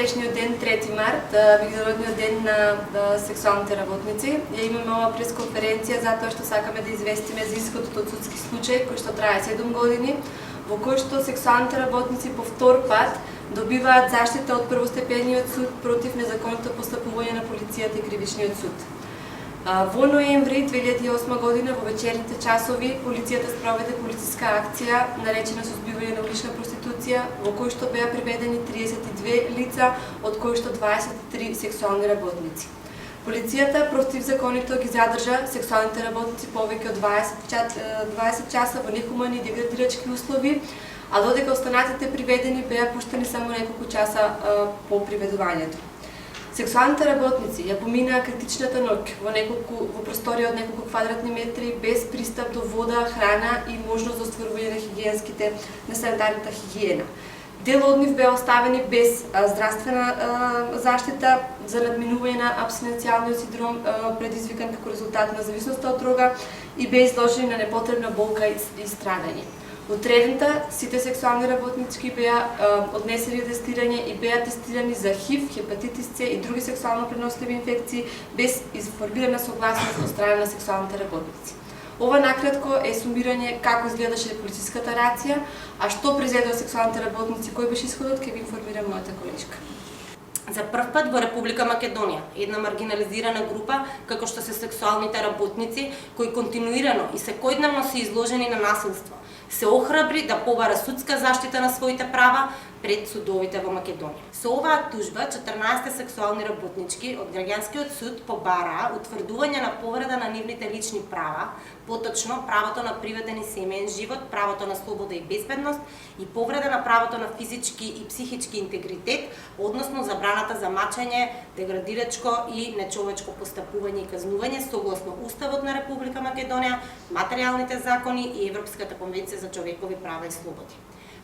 вчерашниот ден, 3 март, меѓународниот ден на сексуалните работници. Ја имаме ова пресконференција затоа што сакаме да известиме за исходот од судски случај кој што трае 7 години, во кој што сексуалните работници по втор пат добиваат заштита од првостепениот суд против незаконито постапување на полицијата и кривичниот суд. Во ноември 2008 година во вечерните часови полицијата спроведе полициска акција наречена Сузбивање на улична проституција, во кој што беа приведени 32 лица, од кои што 23 сексуални работници. Полицијата противзаконито ги задржа сексуалните работници повеќе од 20 часа во нехумани и деградирачки услови, а додека останатите приведени беа пуштени само неколку часа по приведувањето. Сексуалните работници ја поминаа критичната ноќ во просторија од неколку квадратни метри без пристап до вода, храна и можност за остварување на санитарната хигиена. Дел од нив беа оставени без здравствена заштита за надминување на абстиненцијалниот синдром предизвикан како резултат на зависноста од дрога и беа изложени на непотребна болка и страдање. Од редента, сите сексуални работнички беа однесени тестирање и беа тестирани за ХИВ, хепатитис С и други сексуално преносливи инфекции без информирана согласност од страна на сексуалните работници. Ова накратко е сумирање како изгледаше полициската рација, а што презедува сексуалните работници, кој беше исходот, ќе ви информира мојата колешка. За прв пат во Република Македонија, една маргинализирана група, како што се сексуалните работници, кои континуирано и секојдневно се изложени на насилство, се охрабри да побара судска заштита на своите права пред судовите во Македонија. Со оваа тужба 14 сексуални работнички од граѓанскиот суд побараа утврдување на повреда на нивните лични права, поточно правото на приватен и семеен живот, правото на слобода и безбедност и повреда на правото на физички и психички интегритет, односно забраната за мачење, деградирачко и нечовечко постапување и казнување согласно Уставот на Република Македонија, материјалните закони и Европската конвенција за човекови права и слободи.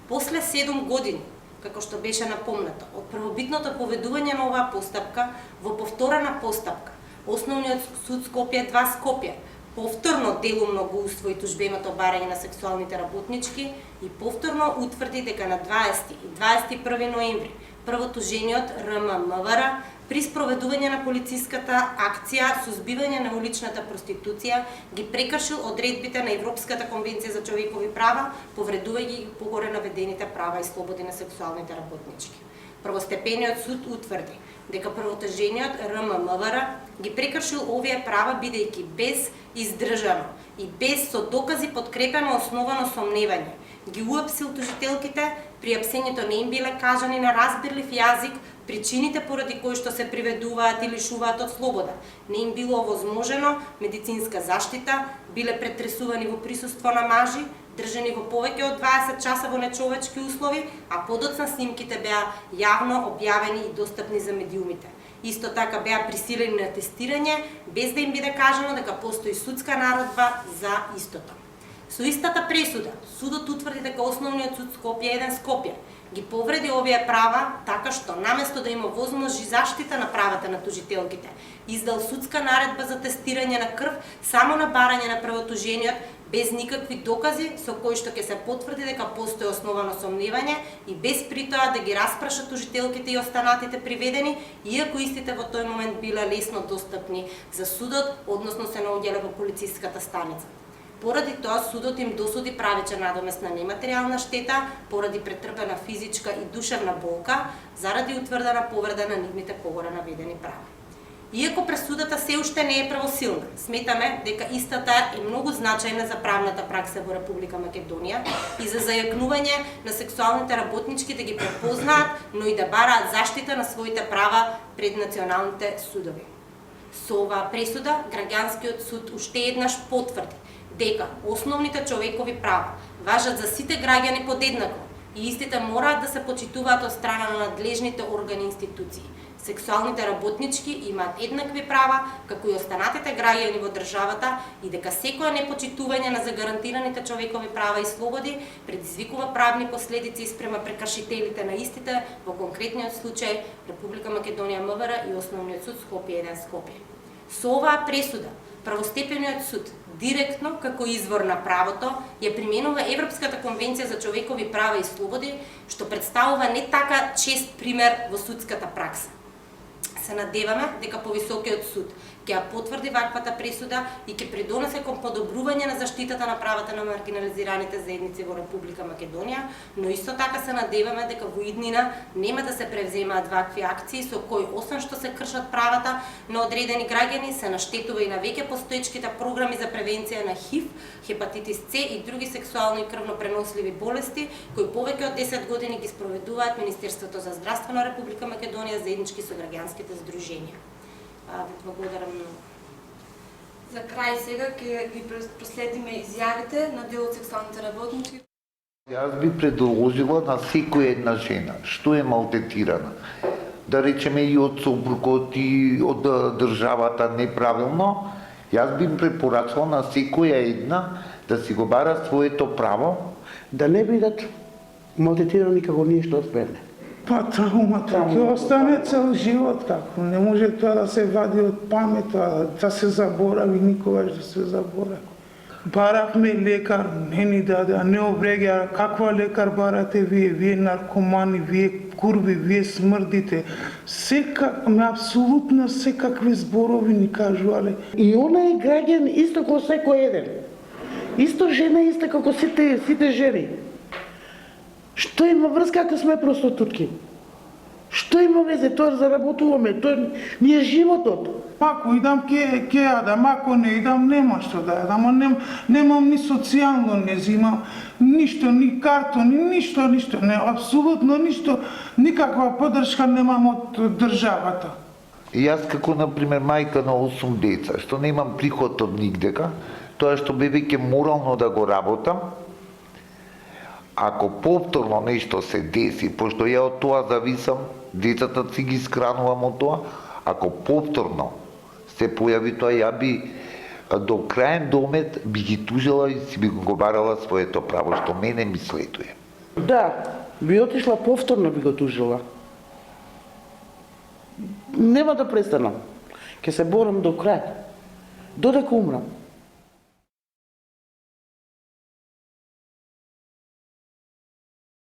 После 7 години, како што беше напомнато, од првобитното поведување на оваа постапка во повторена постапка, Основниот суд Скопје 2 Скопје повторно делумно го усвои тужбеното барање на сексуалните работнички и повторно утврди дека на 20 и 21 ноември првотужениот РМ-МВР при спроведување на полициската акција Сузбивање на уличната проституција ги прекршил одредбите на Европската конвенција за човекови права, повредувајќи ги погоре наведените права и слободи на сексуалните работнички. Првостепениот суд утврди дека првотужениот РМ-МВР ги прекршил овие права бидејќи без издржано и без со докази подкрепено основано сомневање ги уапсил тужителките, при апсењето не им биле кажани на разбирлив јазик причините поради кои што се приведуваат или лишуваат од слобода, не им било овозможено медицинска заштита, биле претресувани во присуство на мажи, држани во повеќе од 20 часа во нечовечки услови, а подоцна снимките беа јавно објавени и достапни за медиумите. Исто така беа присилени на тестирање, без да им биде кажано дека постои судска наредба за истото. Со истата пресуда, судот утврди дека Основниот суд Скопје 1 Скопје ги повреди овие права така што наместо да има возможи заштита на правата на тужителките, издал судска наредба за тестирање на крв само на барање на првотужениот без никакви докази со кои што ќе се потврди дека постои основано сомневање и без притоа да ги распраша тужителките и останатите приведени, иако истите во тој момент биле лесно достапни за судот, односно се наоѓале во полициската станица. Поради тоа судот им досуди правечна надомесна нематеријална штета поради претрпена физичка и душевна болка заради утврдена повреда на нивните погоре наведени права. Иако пресудата се уште не е правосилна, сметаме дека истата е многу значајна за правната пракса во Република Македонија и за зајакнување на сексуалните работнички да ги препознаат, но и да бараат заштита на своите права пред националните судови. Со оваа пресуда, граѓанскиот суд уште еднаш потврди дека основните човекови права важат за сите граѓани подеднакво и истите мораат да се почитуваат од страна на надлежните органи и институции. Сексуалните работнички имаат еднакви права како и останатите граѓани во државата и дека секое непочитување на загарантираните човекови права и слободи предизвикува правни последици спрема прекршителите на истите, во конкретниот случај Република Македонија МВР и Основниот суд Скопје 1 Скопје. Со оваа пресуда првостепениот суд директно како извор на правото ја применува Европската конвенција за човекови права и слободи, што представува не така чест пример во судската пракса. Се надеваме дека повисокиот суд ќе ја потврди ваквата пресуда и ќе придонесе кон подобрување на заштитата на правата на маргинализираните заедници во Република Македонија, но исто така се надеваме дека во иднина нема да се превземаат вакви акции со кои освен што се кршат правата на одредени граѓани, се наштетува и на веќе постоечките програми за превенција на ХИВ, хепатитис С и други сексуално и крвно преносливи болести, кои повеќе од 10 години ги спроведуваат Министерството за здравство на Република Македонија заеднички со граѓанските здруженија. Ви благодарам многу. За крај сега ќе ги проследиме изјавите на дел од сексуалните работници. Јас би предложила на секоја една жена што е малтретирана, да речеме и од сопругот и од државата неправилно, јас би препорачала на секоја една да си го бара своето право, да не бидат малтретирани како ние што одпреме. Па траумата ќе остане цел живот како. Не може тоа да се вади од памета, да се заборави, никогаш да се заборави. Баравме лекар, не ни даде, а не обрега. Каква лекар барате вие? Вие наркомани, вие курви, вие смрдите. Апсолутно секакви зборови ни кажувале. И она е граѓан исто како секој еден. Исто жена, исто како сите жени. Што има врска ако сме проститутки? Што има везе? Тоа заработуваме, тоа ни е животот. Ако идам ќе јадам, ако не идам нема што да јадам, немам ни социјално, не зимам ништо, ни картони, ништо, не, апсолутно ништо, никаква поддршка немам од државата. Јас како например мајка на 8 деца, што немам приход од нигдека, тоа што би веќе морално да го работам, ако повторно нешто се деси, пошто ја од тоа зависам, децата си ги скранувам од тоа, ако повторно се појави тоа, ја би до краен домет би ги тужила и си би го барала своето право, што мене ми следуе. Да, би отишла повторно би го тужила. Нема да престанам. Ќе се борам до крај. Додека умрам.